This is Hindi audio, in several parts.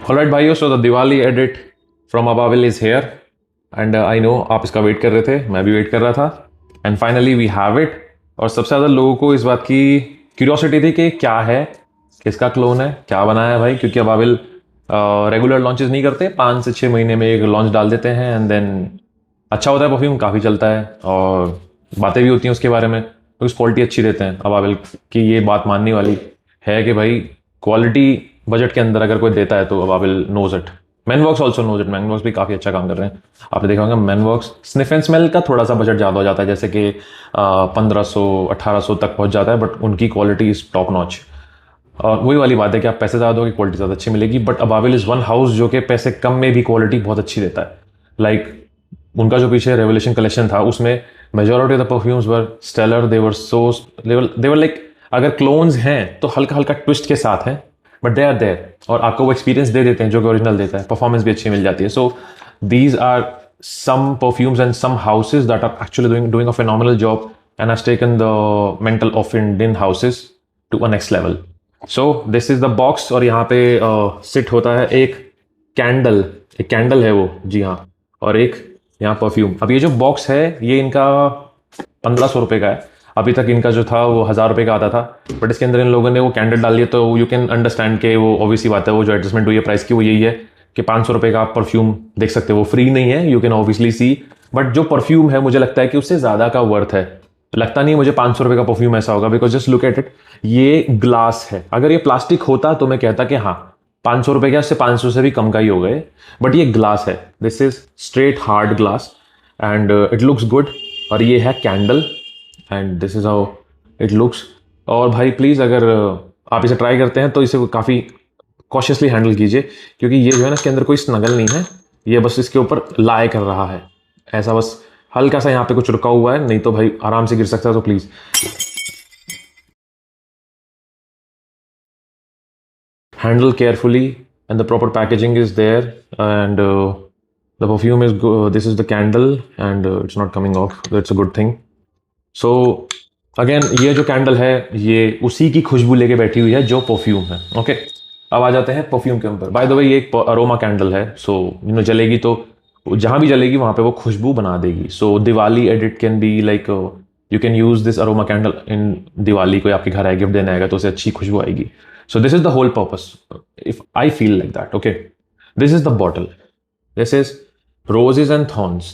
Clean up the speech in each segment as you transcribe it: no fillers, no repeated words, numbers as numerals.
ऑलराइट भाइयों, so the Diwali edit from अबाविल is here and I know आप इसका वेट कर रहे थे, मैं भी वेट कर रहा था and finally we have it. और सबसे ज़्यादा लोगों को इस बात की क्यूरियोसिटी थी कि क्या है, किसका क्लोन है, क्या बनाया है भाई, क्योंकि अबाविल रेगुलर लॉन्चेस नहीं करते, 5 से 6 महीने में एक लॉन्च डाल देते हैं एंड देन अच्छा होता है, परफ्यूम काफ़ी चलता है और बातें भी होती हैं उसके बारे में, तो उसकी क्वालिटी अच्छी देते हैं अबाविल की। ये बात मानने वाली है कि भाई क्वालिटी बजट के अंदर अगर कोई देता है तो अबाविल knows it. Manworks also knows it, Manworks भी काफ़ी अच्छा काम कर रहे हैं। आपने देखा होगा मैनवर्क्स स्निफ एंड स्मेल का थोड़ा सा बजट ज़्यादा हो जाता है, जैसे कि 1500-1800 तक पहुंच जाता है, बट उनकी क्वालिटी इज़ टॉप नॉच। और वही वाली बात है कि आप पैसे ज़्यादा दोगे क्वालिटी ज़्यादा अच्छी मिलेगी, बट अबाविल इज़ वन हाउस जो कि पैसे कम में भी क्वालिटी बहुत अच्छी देता है। लाइक उनका जो पीछे रेवोल्यूशन कलेक्शन था उसमें majority of the perfumes were stellar, they were like अगर क्लोन्स हैं तो हल्का हल्का ट्विस्ट के साथ हैं, बट दे आर देयर और आपको वो एक्सपीरियंस दे देते हैं जो कि ओरिजिनल देता है, परफॉर्मेंस भी अच्छी मिल जाती है। So these are some perfumes and some houses that are actually doing a phenomenal job and has taken the mental of Indian houses to a next level. So this is the box और यहाँ पे सिट होता है एक कैंडल है वो, जी हाँ, और एक यहाँ परफ्यूम। अब ये जो बॉक्स है ये इनका 1500 रुपये का है। अभी तक इनका जो था वो 1000 रुपये का आता था, बट इसके अंदर इन लोगों ने वो कैंडल डाल दिया, तो यू कैन अंडरस्टैंड के वो ऑब्वियसली बात है, वो जो एडजस्टमेंट हुई है प्राइस की वो यही है कि 500 रुपये का आप परफ्यूम देख सकते हो। वो फ्री नहीं है, you can obviously see, but जो परफ्यूम है मुझे लगता है कि उससे ज़्यादा का वर्थ है। लगता नहीं मुझे 500 रुपये का परफ्यूम ऐसा होगा, because just look at it, ये ग्लास है। अगर ये प्लास्टिक होता तो मैं कहता कि हाँ 500 रुपये का, इससे 500 से भी कम का ही हो गए, बट ये ग्लास है, this is straight hard glass and it looks good. और ये है candle and this is how it looks. और भाई प्लीज़ अगर आप इसे ट्राई करते हैं तो इसे काफ़ी कॉशियसली हैंडल कीजिए, क्योंकि ये जो है ना इसके अंदर कोई स्नगल नहीं है, ये बस इसके ऊपर लाए कर रहा है ऐसा, बस हल्का सा यहाँ पे कुछ रुका हुआ है, नहीं तो भाई आराम से गिर सकता है। तो please handle carefully and the proper packaging is there and the perfume is this is the candle and it's not coming off, that's a good thing. So again ये जो कैंडल है ये उसी की खुशबू लेके बैठी हुई है जो परफ्यूम है। ओके अब आ जाते हैं परफ्यूम के ऊपर। बाय द वे ये एक अरोमा कैंडल है, सो यू नो जलेगी तो जहाँ भी जलेगी वहाँ पे वो खुशबू बना देगी। So Diwali edit can be like you can use this aroma candle in Diwali, कोई आपके घर आए गिफ्ट देने आएगा तो उसे अच्छी खुशबू आएगी। So this is the whole purpose. If I feel like that, okay. This is the bottle. This is roses and thorns.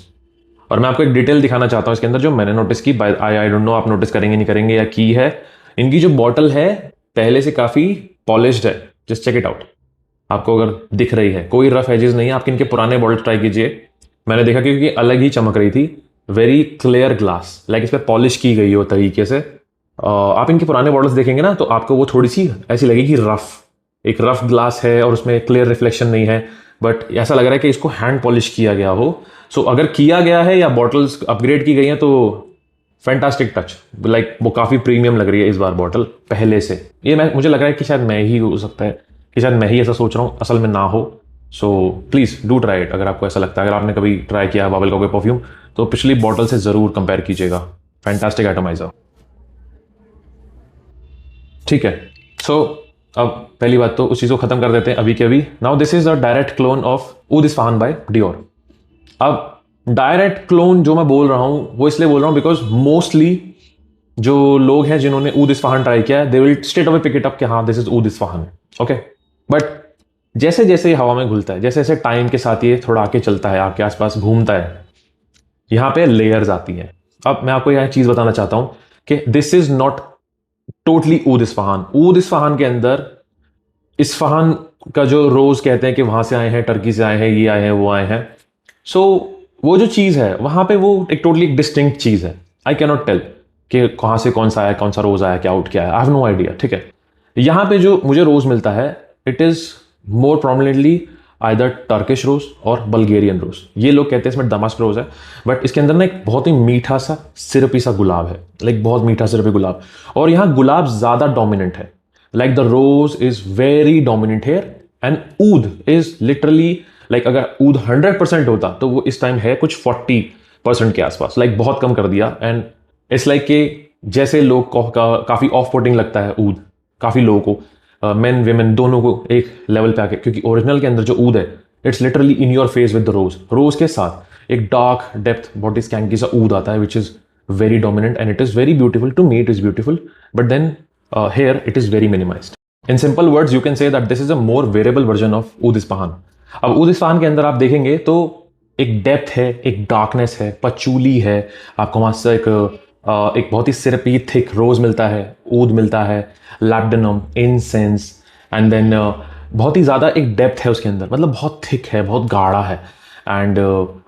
और मैं आपको एक डिटेल दिखाना चाहता हूँ इसके अंदर जो मैंने नोटिस की। आई डोंट नो आप नोटिस करेंगे नहीं करेंगे या की है। इनकी जो बॉटल है पहले से काफ़ी पॉलिश्ड है, जस्ट चेक इट आउट। आपको अगर दिख रही है कोई रफ एजेस नहीं है, आप इनके पुराने बॉटल ट्राई कीजिए। मैंने देखा क्योंकि अलग ही चमक रही थी, वेरी क्लियर ग्लास, लाइक इस पर पॉलिश की गई हो तरीके से। आप इनके पुराने बॉटल्स देखेंगे ना तो आपको वो थोड़ी सी ऐसी लगेगी रफ, एक रफ ग्लास है और उसमें क्लियर रिफ्लेक्शन नहीं है, बट ऐसा लग रहा है कि इसको हैंड पॉलिश किया गया हो। सो अगर किया गया है या बॉटल्स अपग्रेड की गई हैं तो फैंटास्टिक टच, लाइक वो काफ़ी प्रीमियम लग रही है इस बार बॉटल पहले से। ये मुझे लग रहा है कि शायद मैं ही हो सकता है कि शायद मैं ही ऐसा सोच रहा हूँ, असल में ना हो। So please do try it अगर आपको ऐसा लगता है। अगर आपने कभी ट्राई किया अबाविल का कोई परफ्यूम तो पिछली बॉटल से ज़रूर कंपेयर कीजिएगा। फैंटास्टिक एटमाइजर, ठीक है। सो अब पहली बात तो उस चीज़ को ख़त्म कर देते हैं अभी के अभी। Now this is a direct clone of ऊद Isfahan by Dior. अब डायरेक्ट क्लोन जो मैं बोल रहा हूं वो इसलिए बोल रहा हूं बिकॉज मोस्टली जो लोग हैं जिन्होंने ऊद इस्फहान ट्राई किया है they will straight away pick it up कि हाँ this is oud Isfahan, okay. But जैसे जैसे ये हवा में घुलता है, जैसे जैसे टाइम के साथ ये थोड़ा आके चलता है, आपके आसपास घूमता है, यहाँ पे लेयर्स आती हैं। अब मैं आपको यह चीज़ बताना चाहता हूं कि this is not totally oud Isfahan. Oud Isfahan के अंदर इस्फहान का जो रोज कहते हैं कि वहां से आए हैं, टर्की से आए हैं, ये आए हैं, वो आए हैं। सो वो जो चीज़ है वहां पे वो एक टोटली डिस्टिंक्ट चीज़ है। आई कैन नॉट टेल कि कहाँ से कौन सा आया, कौन सा रोज आया, क्या आउट क्या है, आई हैव नो आइडिया, ठीक है। यहाँ पे जो मुझे रोज मिलता है it is more prominently either Turkish rose और बल्गेरियन रोज। ये लोग कहते हैं इसमें दमास्क रोज है, बट इसके अंदर ना एक बहुत ही मीठा सा सिरपी सा गुलाब है, लाइक बहुत मीठा सिरपी गुलाब। और यहाँ गुलाब ज़्यादा डोमिनेंट है, like the rose is very dominant here and oud is literally like अगर ऊद 100% होता तो वो इस टाइम है कुछ 40% के आसपास, लाइक बहुत कम कर दिया। एंड इट्स लाइक कि जैसे लोग को काफ़ी ऑफ पुटिंग लगता है ऊद काफ़ी लोगों को, मेन वेमेन दोनों को एक लेवल पे आके, क्योंकि ओरिजिनल के अंदर जो ऊद है it's literally in your face with the rose, rose के साथ एक डार्क डेप्थ बॉडी स्कैंकी सा ऊद आता है which is very dominant and it is very beautiful, to me it is beautiful, but then here it is very minimized. In simple words, you can say that this is a more variable version of oud Ispahan. अब ऊद इस्पाहान के अंदर आप देखेंगे तो एक डेप्थ है, एक डार्कनेस है, पचूली है, आपको वहाँ से एक बहुत ही सिरपी थिक रोज मिलता है, ऊद मिलता है, लैब्डेनम, इंसेंस, एंड देन बहुत ही ज़्यादा एक डेप्थ है उसके अंदर, मतलब बहुत थिक है, बहुत गाढ़ा है. एंड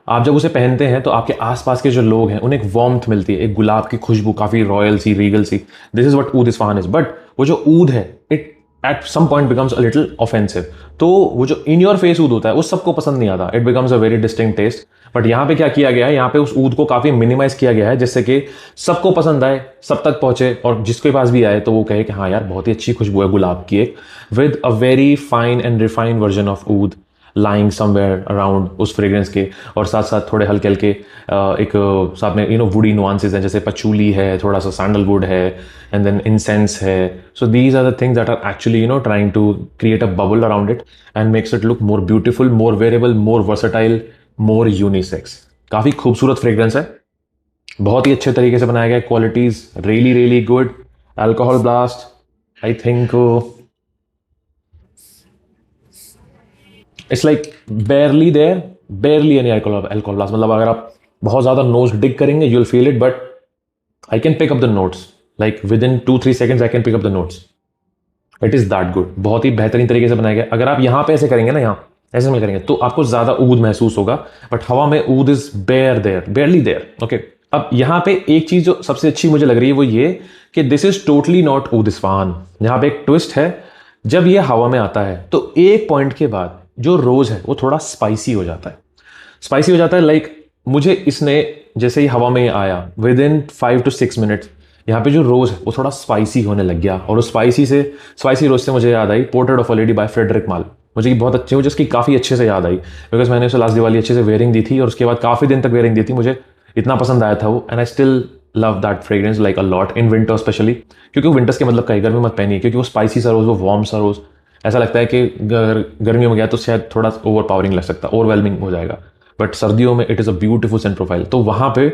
आप जब उसे पहनते हैं तो आपके आसपास के जो लोग हैं उन्हें एक वार्मथ मिलती है, एक गुलाब की खुशबू, काफ़ी रॉयल सी, रीगल सी. This is what Oud Isfahan is. But वो जो ऊद है it at some point becomes a little offensive. तो वो जो इन योर फेस ऊद होता है वो सबको पसंद नहीं आता. It becomes a very distinct taste. But यहाँ पे क्या किया गया है, यहाँ पे उस ऊद को काफ़ी मिनिमाइज किया गया है जिससे कि सबको पसंद आए, सब तक पहुंचे, और जिसके पास भी आए तो वो कहे कि हाँ यार बहुत ही अच्छी खुशबू है गुलाब की, एक with a very fine and refined version of oud lying somewhere around उस फ्रेग्रेंस के. और साथ साथ थोड़े हल्के हल्के एक साथ में वुडी नुआंसेस हैं, जैसे पचूली है, थोड़ा सा सैंडलवुड है, एंड देन इंसेंस है. So these are the things that are actually trying to create a bubble around it and makes it look more beautiful, more wearable, more versatile, more unisex. काफ़ी खूबसूरत फ्रेग्रेंस है, बहुत ही अच्छे तरीके से बनाया गया. Qualities really really good. Alcohol blast I think it's like barely there, barely any alcohol blast. मतलब अगर आप बहुत ज़्यादा नोज डिग करेंगे you will feel it, but I can pick up the notes like within इन 2-3 seconds I can pick up the notes. It is that good. बहुत ही बेहतरीन तरीके से बनाया गया. अगर आप यहाँ पे ऐसे करेंगे ना, यहाँ ऐसे में करेंगे तो आपको ज़्यादा ऊद महसूस होगा, बट हवा में ऊद इज बेयरली देयर. ओके, अब यहाँ पे एक चीज़ जो सबसे अच्छी मुझे लग रही है वो ये कि this is totally not Oud Isfahan. यहाँ पे एक ट्विस्ट है. जब ये हवा में आता है तो एक पॉइंट के बाद जो रोज है वो थोड़ा स्पाइसी हो जाता है. स्पाइसी हो जाता है लाइक मुझे इसने जैसे ही हवा में आया विद इन 5 to 6 minutes यहाँ पे जो रोज है वो थोड़ा स्पाइसी होने लग गया. और उस स्पाइसी रोज से मुझे याद आई portrait of a lady by Frederic Malle. मुझे बहुत अच्छी, मुझे उसकी काफ़ी अच्छे से याद आई बिकॉज मैंने उसे लास्ट दिवाली अच्छे से वेयरिंग दी थी और उसके बाद काफ़ी दिन तक वेयरिंग दी थी. मुझे इतना पसंद आया था वो, and I still love that fragrance like a lot in winter specially. क्योंकि विंटर्स के मतलब कई गर्मी मत पहनिए, क्योंकि वो स्पाइसी सा रोज, वो वार्म सा रोज, ऐसा लगता है कि गर्मियों में गया तो शायद थोड़ा ओवर पावरिंग लग सकता है, ओवरवेलमिंग हो जाएगा. बट सर्दियों में it is a beautiful Saint profile. तो वहाँ पे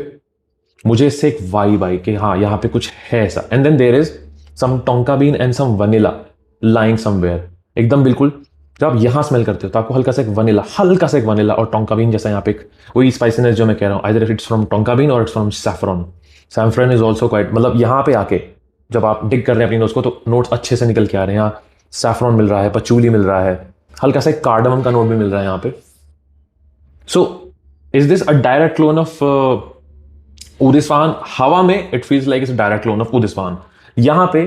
मुझे इससे एक वाइब आई कि हाँ यहाँ पे कुछ है ऐसा. And then there is some tonka bean and some vanilla lying somewhere. एकदम बिल्कुल जब आप यहाँ स्मेल करते हो तो आपको हल्का सा एक वनीला और टोंका बीन जैसा यहाँ पे वही स्पाइसीनेस जो मैं कह रहा हूँ, either it's from tonka been और it's from saffron. Saffron is also quite, मतलब यहाँ पे आके जब आप डिग कर रहे हैं अपनी नोज को तो नोट्स अच्छे से निकल के आ रहे हैं. यहाँ सैफरॉन मिल रहा है, पचूली मिल रहा है, हल्का सा एक कार्डमम का नोट भी मिल रहा है यहाँ पे. So is this a direct clone of ऊद Isfahan? हवा में it feels like it's direct clone of ऊद Isfahan. यहाँ पे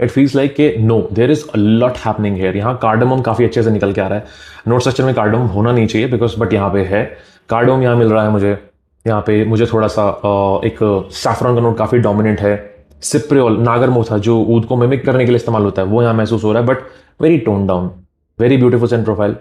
इट फील्स लाइक के no there is a lot happening here. यहाँ कार्डमम काफी अच्छे से निकल के आ रहा है. नोट स्ट्रक्चर में कार्डमम होना नहीं चाहिए बिकॉज, बट यहाँ पे है कार्डमम. यहाँ मिल रहा है मुझे, यहाँ पे मुझे थोड़ा सा एक सैफरॉन का नोट काफी डोमिनेंट है. सिप्रियोल, नागरमोथा जो ऊद को मिमिक करने के लिए इस्तेमाल होता है वो यहाँ महसूस हो रहा है, but very tone down, very beautiful Saint profile.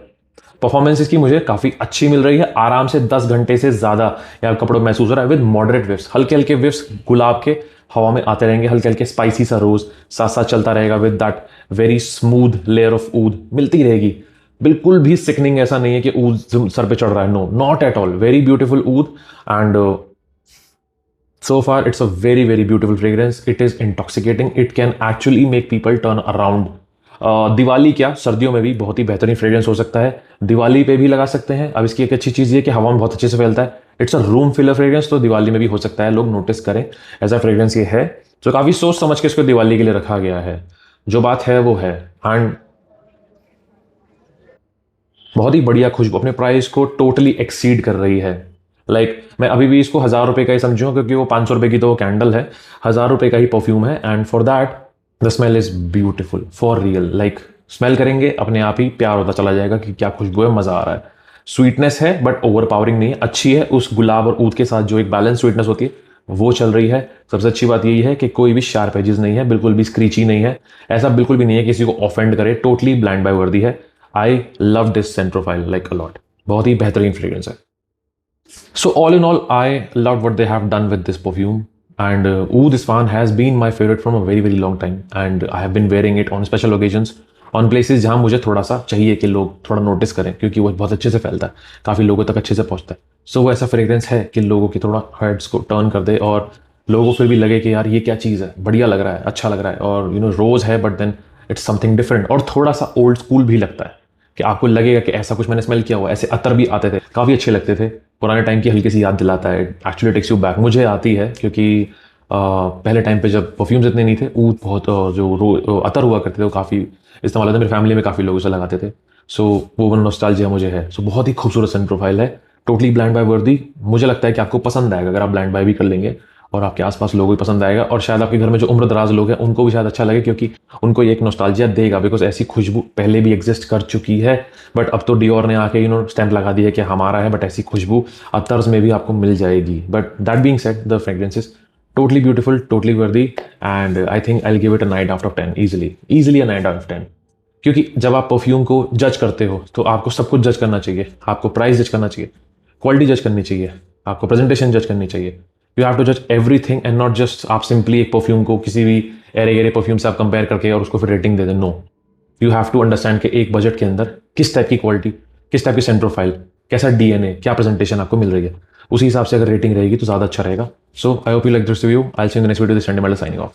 Performance इसकी मुझे काफ़ी अच्छी मिल रही है. आराम से 10 घंटे से ज़्यादा यहाँ कपड़ों में महसूस हो रहा है विद मॉडरेट विफ्स. हल्के हल्के विफ्स गुलाब के हवा में आते रहेंगे, हल्के हल्के स्पाइसी सा रोज साथ साथ चलता रहेगा with that very smooth layer of oud मिलती रहेगी. बिल्कुल भी सिकनिंग ऐसा नहीं है कि ऊद सर पे चढ़ रहा है, no, not at all. Very beautiful oud and so far it's a very very beautiful fragrance. It is intoxicating. It can actually make people turn around. Diwali क्या, सर्दियों में भी बहुत ही बेहतरीन फ्रेग्रेंस हो सकता है. दिवाली पे भी लगा सकते हैं. अब इसकी एक अच्छी चीज़ ये कि हवा में बहुत अच्छे से फैलता है. It's a room filler fragrance, तो दिवाली में भी हो सकता है, लोग नोटिस करें ऐसा फ्रेग्रेंस ये है. तो काफ़ी सोच समझ के इसको दिवाली के लिए रखा गया है. जो बात है वो है. एंड बहुत ही बढ़िया खुशबू, अपने प्राइस को टोटली एक्सीड कर रही है. लाइक मैं अभी भी इसको 1000 रुपये का ही समझूँ क्योंकि वो 500 रुपये की तो वो कैंडल है, 1000 रुपये का ही परफ्यूम है. And for that the smell is beautiful for real. Like smell करेंगे अपने आप ही प्यार होता चला जाएगा कि क्या खुशबू है, मज़ा आ रहा है. स्वीटनेस है बट ओवर पावरिंग नहीं है, अच्छी है. उस गुलाब और ऊद के साथ जो एक बैलेंस स्वीटनेस होती है वो चल रही है. सबसे अच्छी बात यही है कि कोई भी शार्प एजेस नहीं है, बिल्कुल भी स्क्रीची नहीं है, ऐसा बिल्कुल भी नहीं है किसी को ऑफेंड करे. टोटली ब्लैंड बाय वर्दी है. I love this Saint profile like a lot. बहुत ही बेहतरीन फ्रेग्रेंस है. So all in all, I loved what they have done with this perfume, and Oud Isfahan has been my favorite from a very very long time, and I have been wearing it on special occasions on places जहाँ मुझे थोड़ा सा चाहिए कि लोग थोड़ा नोटिस करें, क्योंकि वो बहुत अच्छे से फैलता है, काफ़ी लोगों तक अच्छे से पहुँचता है। सो वो ऐसा फ्रेग्रेंस है कि लोगों की थोड़ा हेड्स को टर्न कर दे और लोगों को फिर भी लगे कि यार ये क्या चीज़ है, बढ़िया लग रहा है, अच्छा लग रहा है। और रोज़ है but then it's something different और थोड़ा सा ओल्ड स्कूल भी लगता है कि आपको लगेगा कि ऐसा कुछ मैंने स्मेल किया हुआ। ऐसे अतर भी आते थे, काफ़ी अच्छे लगते थे, पुराने टाइम की हल्की सी याद दिलाता है। एक्चुअली टेक्स यू बैक, मुझे आती है क्योंकि पहले टाइम पे जब परफ्यूम्स इतने नहीं थे, ऊद बहुत अतर हुआ करते थे, वो काफ़ी इस्तेमाल होते, मेरी फैमिली में काफ़ी लोग उसे लगाते थे। सो वो नॉस्टैल्जिया मुझे है। सो बहुत ही खूबसूरत सन प्रोफाइल है, टोटली ब्लैंड बाय वर्दी। मुझे लगता है कि आपको पसंद आएगा अगर आप ब्लैंड बाय भी कर लेंगे, और आपके आसपास लोगों को भी पसंद आएगा, और शायद आपके घर में जो उम्र दराज लोग हैं उनको भी शायद अच्छा लगे, क्योंकि उनको ये एक नॉस्टैल्जिया देगा। बिकॉज ऐसी खुशबू पहले भी एग्जिस्ट कर चुकी है, बट अब तो डियोर ने आके स्टैंप लगा दिया कि हमारा है, बट ऐसी खुशबू अतर्स में भी आपको मिल जाएगी। But that being said, the fragrances totally beautiful, totally worthy, and I think I'll give it a 9 out of 10 easily a 9 out of 10। क्योंकि जब आप परफ्यूम को जज करते हो तो आपको सब कुछ जज करना चाहिए, आपको प्राइस जज करना चाहिए, क्वालिटी जज करनी चाहिए, आपको प्रेजेंटेशन जज करनी चाहिए। यू हैव टू जज एवरीथिंग एंड नॉट जस्ट आप सिंपली एक परफ्यूम को किसी भी एरे गेरे परफ्यूम से आप कंपेयर करके और उसको फिर रेटिंग दे दें। No, you have to understand कि एक बजट के अंदर किस टाइप की क्वालिटी, किस टाइप की सेंट प्रोफाइल, कैसा डीएनए, क्या प्रेजेंटेशन आपको मिल रही है, उसी हिसाब से अगर रेटिंग रहेगी तो ज़्यादा अच्छा रहेगा। So I hope you like this review. I will see you in the next video. This Sunday signing of.